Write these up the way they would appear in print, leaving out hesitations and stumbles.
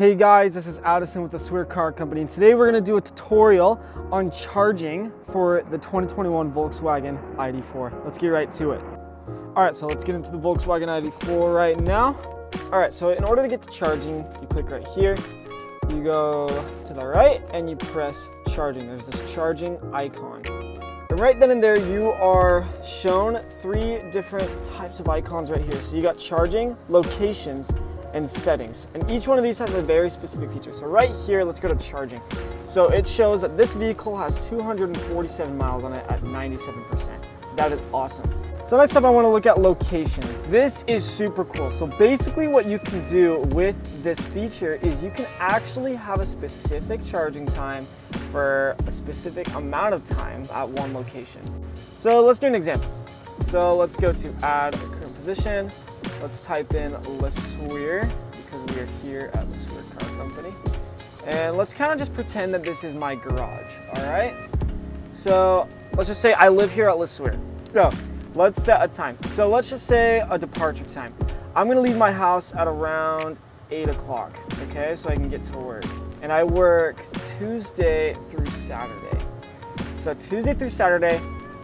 Hey guys, this is Addison with the Swear Car Company, and today we're going to do a tutorial on charging for the 2021 Volkswagen Id.4. Let's get right to it. Alright, so let's get into the Volkswagen Id.4 right now. Alright, so in order to get to charging, you click right here, you go to the right, and you press charging. There's this charging icon. And right then and there, you are shown 3 different types of icons right here. So you got charging, locations, and settings, and each one of these has a very specific feature. So right here, let's go to charging. So it shows that this vehicle has 247 miles on it at 97%. That is awesome. So next up, I want to look at locations. This is super cool. So basically what you can do with this feature is you can actually have a specific charging time for a specific amount of time at one location. So let's do an example. So let's go to add a current position. Let's type in Le Swear because we are here at Le Swear Car Company. And let's kind of just pretend that this is my garage, all right? So let's just say I live here at Le Swear. So let's set a time. So let's just say a departure time. I'm gonna leave my house at around 8 o'clock, okay? So I can get to work. And I work Tuesday through Saturday. So Tuesday through Saturday,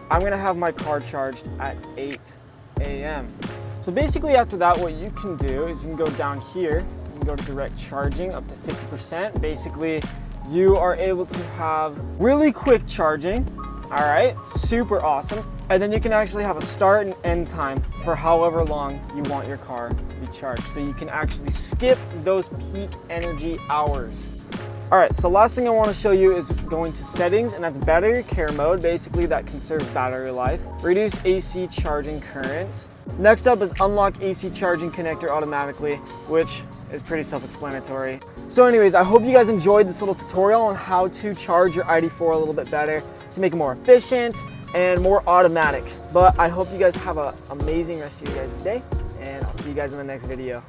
I'm gonna have my car charged at 8 a.m. So basically after that, what you can do is you can go down here, you can go to direct charging up to 50%. Basically, you are able to have really quick charging, all right? Super awesome. And then you can actually have a start and end time for however long you want your car to be charged. So you can actually skip those peak energy hours. All right, so last thing I want to show you is going to settings, and that's battery care mode. Basically, that conserves battery life. Reduce AC charging current. Next up is unlock AC charging connector automatically, which is pretty self-explanatory. So anyways, I hope you guys enjoyed this little tutorial on how to charge your Id.4 a little bit better to make it more efficient and more automatic. But I hope you guys have an amazing rest of your guys' day, and I'll see you guys in the next video.